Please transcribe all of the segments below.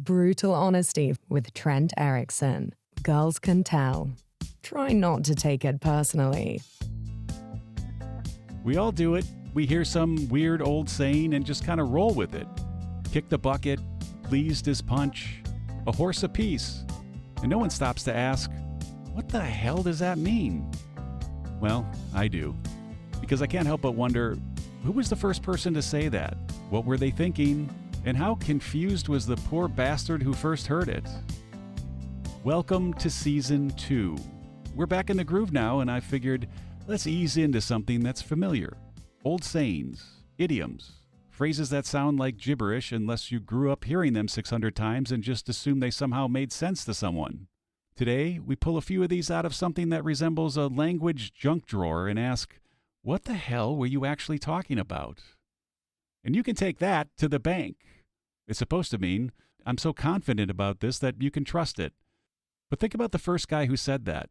Brutal honesty with Trent Erickson. Girls can tell. Try not to take it personally. We all do it. We hear some weird old saying and just kind of roll with it. Kick the bucket, pleased as punch, a horse apiece. And no one stops to ask, what the hell does that mean? Well, I do. Because I can't help but wonder, who was the first person to say that? What were they thinking? And how confused was the poor bastard who first heard it? Welcome to Season 2. We're back in the groove now, and I figured, let's ease into something that's familiar. Old sayings, idioms, phrases that sound like gibberish unless you grew up hearing them 600 times and just assume they somehow made sense to someone. Today, we pull a few of these out of something that resembles a language junk drawer and ask, what the hell were you actually talking about? And you can take that to the bank. It's supposed to mean, I'm so confident about this that you can trust it. But think about the first guy who said that.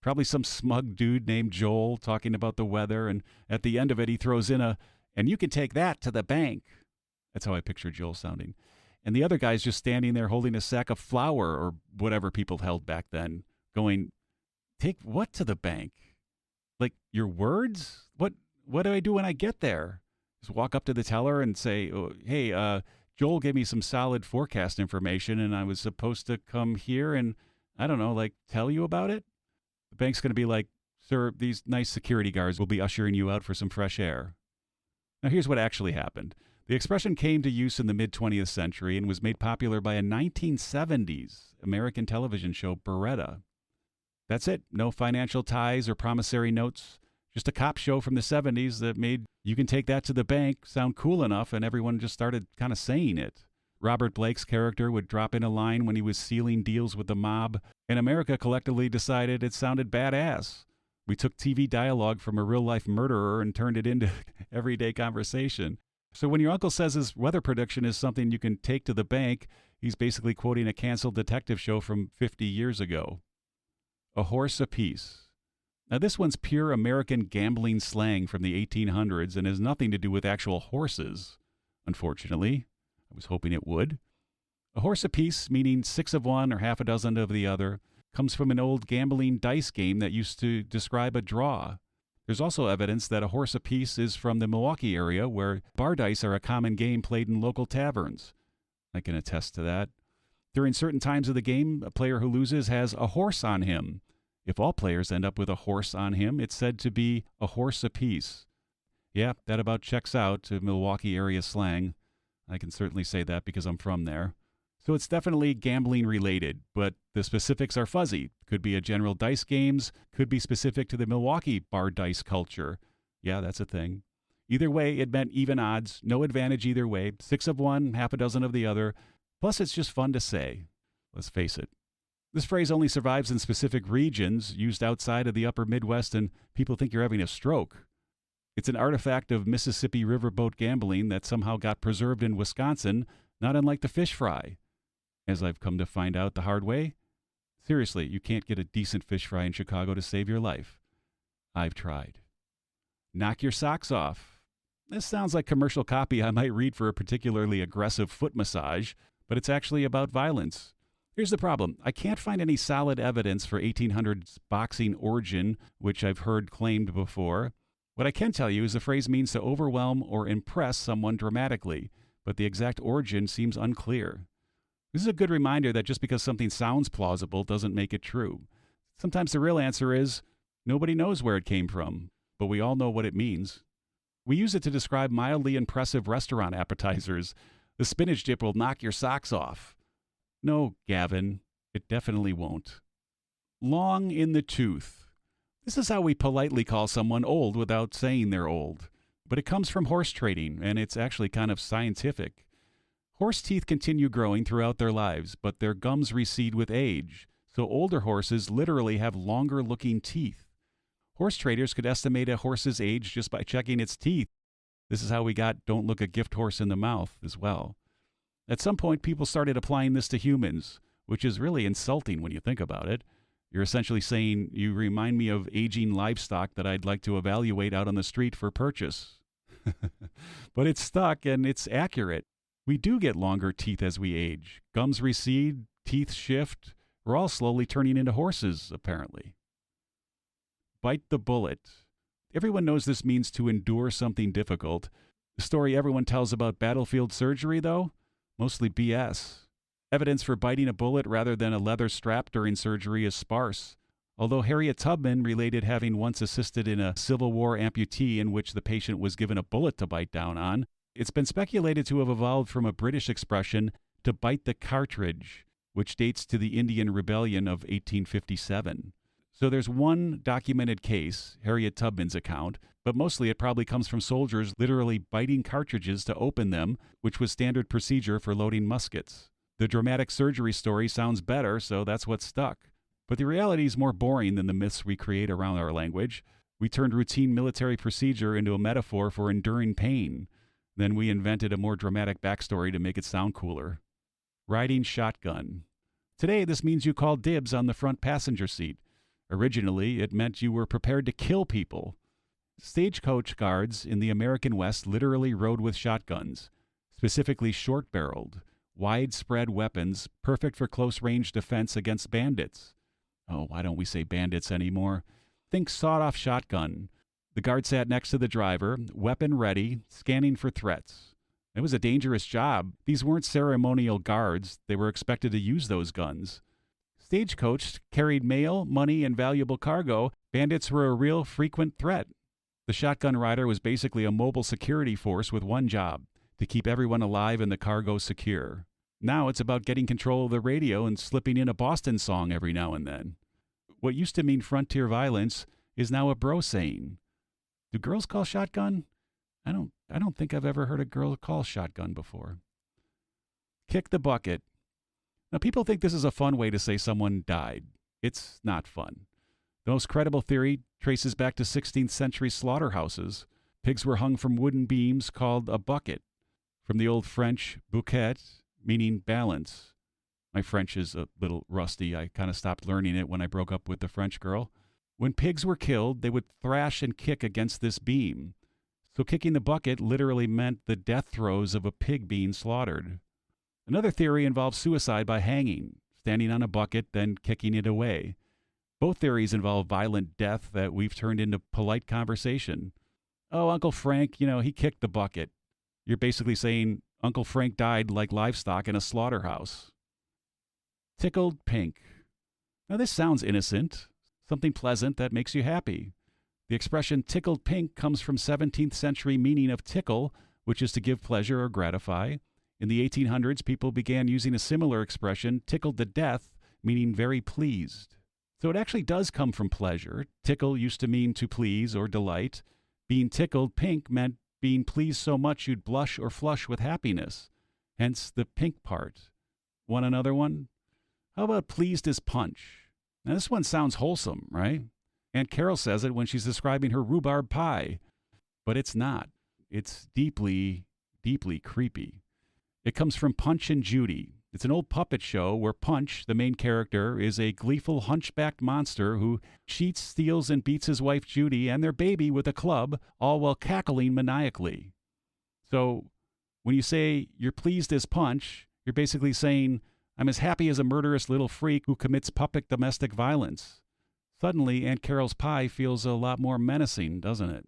Probably some smug dude named Joel talking about the weather, and at the end of it he throws in and you can take that to the bank. That's how I picture Joel sounding. And the other guy's just standing there holding a sack of flour or whatever people held back then, going, take what to the bank? Like, your words? What do I do when I get there? Just walk up to the teller and say, oh, hey, Joel gave me some solid forecast information and I was supposed to come here and, I don't know, like, tell you about it? The bank's going to be like, sir, these nice security guards will be ushering you out for some fresh air. Now, here's what actually happened. The expression came to use in the mid-20th century and was made popular by a 1970s American television show, Baretta. That's it. No financial ties or promissory notes. Just a cop show from the 70s that made you can take that to the bank sound cool enough, and everyone just started kind of saying it. Robert Blake's character would drop in a line when he was sealing deals with the mob, and America collectively decided it sounded badass. We took TV dialogue from a real-life murderer and turned it into everyday conversation. So when your uncle says his weather prediction is something you can take to the bank, he's basically quoting a canceled detective show from 50 years ago. A horse apiece. Now this one's pure American gambling slang from the 1800s and has nothing to do with actual horses, unfortunately. I was hoping it would. A horse apiece, meaning 6 of one or half a dozen of the other, comes from an old gambling dice game that used to describe a draw. There's also evidence that a horse apiece is from the Milwaukee area, where bar dice are a common game played in local taverns. I can attest to that. During certain times of the game, a player who loses has a horse on him. If all players end up with a horse on him, it's said to be a horse apiece. Yeah, that about checks out to Milwaukee area slang. I can certainly say that because I'm from there. So it's definitely gambling related, but the specifics are fuzzy. Could be a general dice games, could be specific to the Milwaukee bar dice culture. Yeah, that's a thing. Either way, it meant even odds, no advantage either way, 6 of one, half a dozen of the other. Plus, it's just fun to say. Let's face it. This phrase only survives in specific regions, used outside of the upper Midwest, and people think you're having a stroke. It's an artifact of Mississippi riverboat gambling that somehow got preserved in Wisconsin, not unlike the fish fry. As I've come to find out the hard way, seriously, you can't get a decent fish fry in Chicago to save your life. I've tried. Knock your socks off. This sounds like commercial copy I might read for a particularly aggressive foot massage, but it's actually about violence. Here's the problem. I can't find any solid evidence for 1800s boxing origin, which I've heard claimed before. What I can tell you is the phrase means to overwhelm or impress someone dramatically, but the exact origin seems unclear. This is a good reminder that just because something sounds plausible doesn't make it true. Sometimes the real answer is, nobody knows where it came from, but we all know what it means. We use it to describe mildly impressive restaurant appetizers. The spinach dip will knock your socks off. No, Gavin, it definitely won't. Long in the tooth. This is how we politely call someone old without saying they're old. But it comes from horse trading, and it's actually kind of scientific. Horse teeth continue growing throughout their lives, but their gums recede with age, so older horses literally have longer-looking teeth. Horse traders could estimate a horse's age just by checking its teeth. This is how we got "don't look a gift horse in the mouth" as well. At some point, people started applying this to humans, which is really insulting when you think about it. You're essentially saying, you remind me of aging livestock that I'd like to evaluate out on the street for purchase. But it's stuck and it's accurate. We do get longer teeth as we age. Gums recede, teeth shift. We're all slowly turning into horses, apparently. Bite the bullet. Everyone knows this means to endure something difficult. The story everyone tells about battlefield surgery, though? Mostly BS. Evidence for biting a bullet rather than a leather strap during surgery is sparse. Although Harriet Tubman related having once assisted in a Civil War amputee in which the patient was given a bullet to bite down on, it's been speculated to have evolved from a British expression to bite the cartridge, which dates to the Indian Rebellion of 1857. So there's one documented case, Harriet Tubman's account, but mostly it probably comes from soldiers literally biting cartridges to open them, which was standard procedure for loading muskets. The dramatic surgery story sounds better, so that's what stuck. But the reality is more boring than the myths we create around our language. We turned routine military procedure into a metaphor for enduring pain. Then we invented a more dramatic backstory to make it sound cooler. Riding shotgun. Today, this means you call dibs on the front passenger seat. Originally, it meant you were prepared to kill people. Stagecoach guards in the American West literally rode with shotguns, specifically short-barreled, widespread weapons perfect for close-range defense against bandits. Oh, why don't we say bandits anymore? Think sawed-off shotgun. The guard sat next to the driver, weapon ready, scanning for threats. It was a dangerous job. These weren't ceremonial guards. They were expected to use those guns. Stagecoach carried mail, money, and valuable cargo. Bandits were a real frequent threat. The shotgun rider was basically a mobile security force with one job, to keep everyone alive and the cargo secure. Now it's about getting control of the radio and slipping in a Boston song every now and then. What used to mean frontier violence is now a bro saying. Do girls call shotgun? I don't think I've ever heard a girl call shotgun before. Kick the bucket. Now, people think this is a fun way to say someone died. It's not fun. The most credible theory traces back to 16th century slaughterhouses. Pigs were hung from wooden beams called a bucket, from the old French bouquet, meaning balance. My French is a little rusty. I kind of stopped learning it when I broke up with the French girl. When pigs were killed, they would thrash and kick against this beam. So kicking the bucket literally meant the death throes of a pig being slaughtered. Another theory involves suicide by hanging, standing on a bucket, then kicking it away. Both theories involve violent death that we've turned into polite conversation. Oh, Uncle Frank, he kicked the bucket. You're basically saying Uncle Frank died like livestock in a slaughterhouse. Tickled pink. Now this sounds innocent, something pleasant that makes you happy. The expression tickled pink comes from 17th century meaning of tickle, which is to give pleasure or gratify. In the 1800s, people began using a similar expression, tickled to death, meaning very pleased. So it actually does come from pleasure. Tickle used to mean to please or delight. Being tickled pink meant being pleased so much you'd blush or flush with happiness. Hence the pink part. Want another one? How about pleased as punch? Now this one sounds wholesome, right? Aunt Carol says it when she's describing her rhubarb pie. But it's not. It's deeply, deeply creepy. It comes from Punch and Judy. It's an old puppet show where Punch, the main character, is a gleeful hunchbacked monster who cheats, steals, and beats his wife Judy and their baby with a club, all while cackling maniacally. So when you say you're pleased as Punch, you're basically saying, I'm as happy as a murderous little freak who commits puppet domestic violence. Suddenly, Aunt Carol's pie feels a lot more menacing, doesn't it?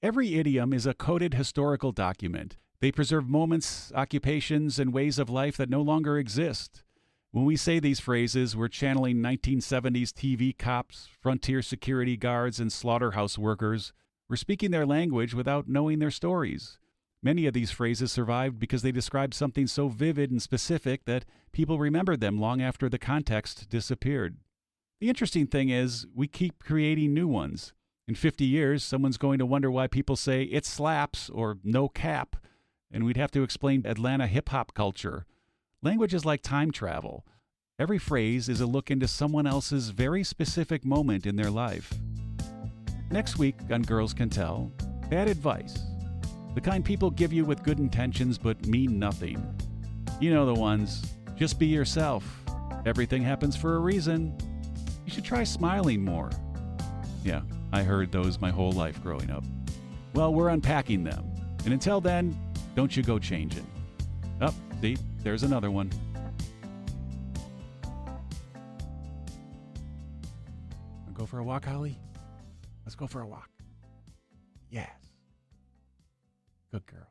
Every idiom is a coded historical document. They preserve moments, occupations, and ways of life that no longer exist. When we say these phrases, we're channeling 1970s TV cops, frontier security guards, and slaughterhouse workers. We're speaking their language without knowing their stories. Many of these phrases survived because they described something so vivid and specific that people remembered them long after the context disappeared. The interesting thing is, we keep creating new ones. In 50 years, someone's going to wonder why people say, it slaps, or no cap, and we'd have to explain Atlanta hip-hop culture. Language is like time travel. Every phrase is a look into someone else's very specific moment in their life. Next week on Girls Can Tell, bad advice. The kind people give you with good intentions but mean nothing. You know the ones. Just be yourself. Everything happens for a reason. You should try smiling more. Yeah, I heard those my whole life growing up. Well, we're unpacking them. And until then, don't you go changing. Oh, see, there's another one. Go for a walk, Holly? Let's go for a walk. Yes. Good girl.